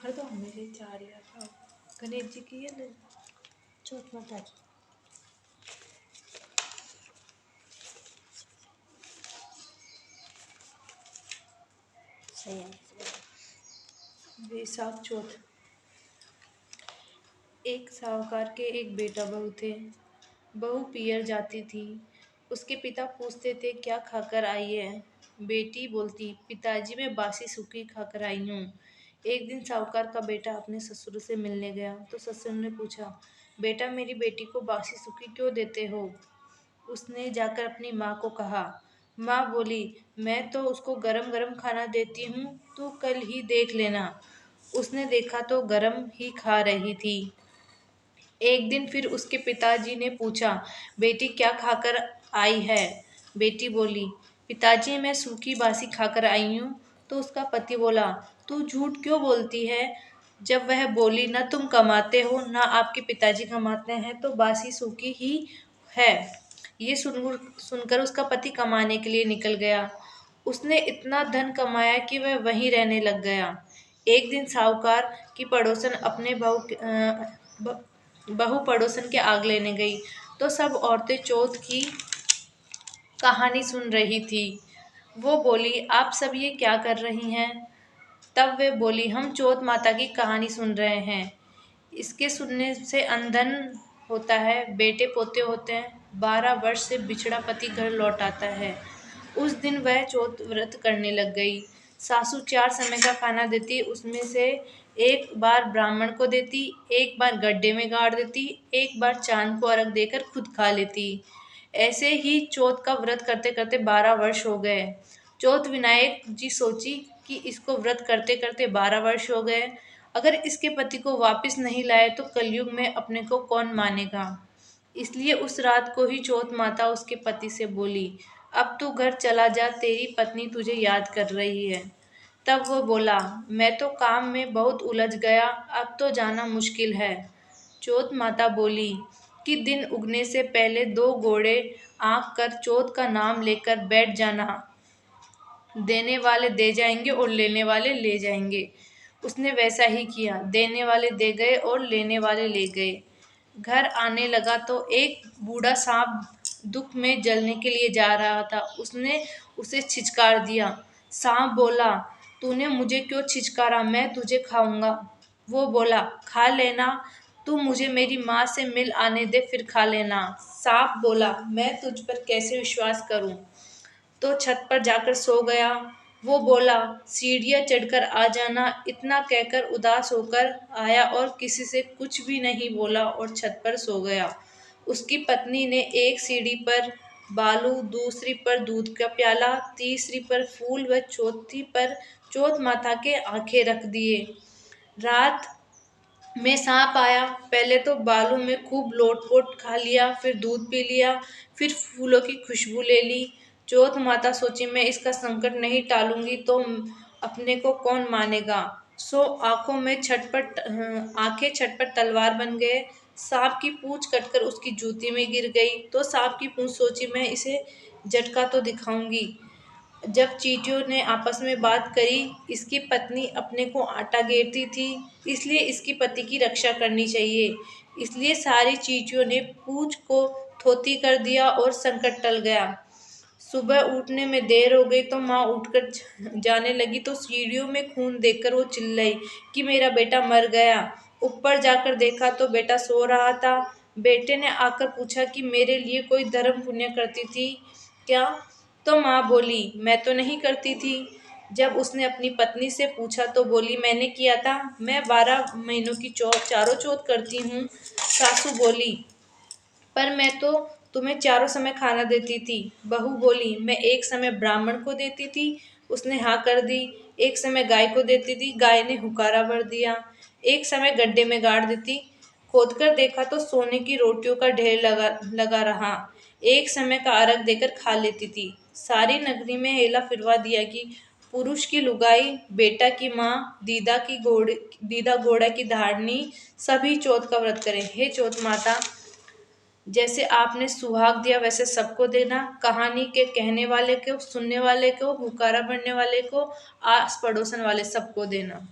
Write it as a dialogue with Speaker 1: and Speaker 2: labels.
Speaker 1: हर तो हमेशा ही चाह रही था। गणेश जी की है ना
Speaker 2: चौथ माता की। सही है।
Speaker 1: वैशाख चौथ। एक साहूकार के एक बेटा बहू थे। बहू पियर जाती थी। उसके पिता पूछते थे क्या खाकर आई है। बेटी बोलती पिताजी मैं बासी सूखी खाकर आई हूँ। एक दिन साहूकार का बेटा अपने ससुर से मिलने गया तो ससुर ने पूछा बेटा मेरी बेटी को बासी सूखी क्यों देते हो। उसने जाकर अपनी माँ को कहा। माँ बोली मैं तो उसको गरम गरम खाना देती हूँ तू कल ही देख लेना। उसने देखा तो गरम ही खा रही थी। एक दिन फिर उसके पिताजी ने पूछा बेटी क्या खाकर आई है। बेटी बोली पिताजी मैं सूखी बासी खाकर आई हूँ। तो उसका पति बोला तू झूठ क्यों बोलती है। जब वह बोली न तुम कमाते हो न आपके पिताजी कमाते हैं तो बासी सूखी ही है। ये सुनकर उसका पति कमाने के लिए निकल गया। उसने इतना धन कमाया कि वह वहीं रहने लग गया। एक दिन साहूकार की पड़ोसन अपने बहू पड़ोसन के आग लेने गई तो सब औरतें चौथ की कहानी सुन रही थी। वो बोली आप सब ये क्या कर रही हैं। तब वे बोली हम चौथ माता की कहानी सुन रहे हैं। इसके सुनने से अंधन होता है बेटे पोते होते हैं 12 वर्ष से बिछड़ा पति घर लौट आता है। उस दिन वह चौथ व्रत करने लग गई। सासू 4 समय का खाना देती उसमें से एक बार ब्राह्मण को देती एक बार गड्ढे में गाड़ देती एक बार चांद को अर्घ देकर खुद खा लेती। ऐसे ही चौथ का व्रत करते करते 12 वर्ष हो गए। चौथ विनायक जी सोची कि इसको व्रत करते करते 12 वर्ष हो गए। अगर इसके पति को वापस नहीं लाए तो कलयुग में अपने को कौन मानेगा। इसलिए उस रात को ही चौथ माता उसके पति से बोली अब तू घर चला जा तेरी पत्नी तुझे याद कर रही है। तब वो बोला मैं तो काम में बहुत उलझ गया अब तो जाना मुश्किल है। चौथ माता बोली कि दिन उगने से पहले 2 घोड़े आंक कर चौथ का नाम लेकर बैठ जाना। देने वाले दे जाएंगे और लेने वाले ले जाएंगे। उसने वैसा ही किया देने वाले दे गए और लेने वाले ले गए। घर आने लगा तो एक बूढ़ा सांप दुख में जलने के लिए जा रहा था। उसने उसे छिचकार दिया। सांप बोला तूने मुझे क्यों छिचकारा मैं तुझे खाऊंगा। वो बोला खा लेना तू मुझे मेरी माँ से मिल आने दे फिर खा लेना। सांप बोला मैं तुझ पर कैसे विश्वास करूं। तो छत पर जाकर सो गया। वो बोला सीढ़ियाँ चढ़कर आ जाना। इतना कहकर उदास होकर आया और किसी से कुछ भी नहीं बोला और छत पर सो गया। उसकी पत्नी ने एक सीढ़ी पर बालू दूसरी पर दूध का प्याला तीसरी पर फूल व चौथी पर चौथ माता के आंखें रख दिए। रात में सांप आया। पहले तो बालू में खूब लोटपोट खा लिया फिर दूध पी लिया फिर फूलों की खुशबू ले ली। चौथ माता सोची मैं इसका संकट नहीं टालूंगी तो अपने को कौन मानेगा। सो आंखें छटपट तलवार बन गए। सांप की पूंछ कटकर उसकी जूती में गिर गई तो सांप की पूंछ सोची मैं इसे झटका तो दिखाऊंगी। जब चींटियों ने आपस में बात करी इसकी पत्नी अपने को आटा घेरती थी इसलिए इसकी पति की रक्षा करनी चाहिए। इसलिए सारी चींटियों ने पूंछ को थोथी कर दिया और संकट टल गया। सुबह उठने में देर हो गई तो माँ उठकर जाने लगी तो सीढ़ियों में खून देखकर वो चिल्लाई कि मेरा बेटा मर गया। ऊपर जाकर देखा तो बेटा सो रहा था। बेटे ने आकर पूछा कि मेरे लिए कोई धर्म पुण्य करती थी क्या। तो माँ बोली मैं तो नहीं करती थी। जब उसने अपनी पत्नी से पूछा तो बोली मैंने किया था मैं 12 महीनों की चारों चौथ करती हूँ। सासू बोली पर मैं तो तुम्हें 4 समय खाना देती थी। बहू बोली मैं एक समय ब्राह्मण को देती थी उसने हाँ कर दी। एक समय गाय को देती थी गाय ने हुकारा भर दिया। एक समय गड्ढे में गाड़ देती खोदकर देखा तो सोने की रोटियों का ढेर लगा लगा रहा। एक समय का अर्घ देकर खा लेती थी। सारी नगरी में हेला फिरवा दिया कि पुरुष की लुगाई बेटा की माँ दीदा घोड़ा की धारनी सभी चौथ का व्रत करें। हे चौथ माता जैसे आपने सुहाग दिया वैसे सबको देना। कहानी के कहने वाले को सुनने वाले को हुकारा भरने वाले को आस पड़ोसन वाले सबको देना।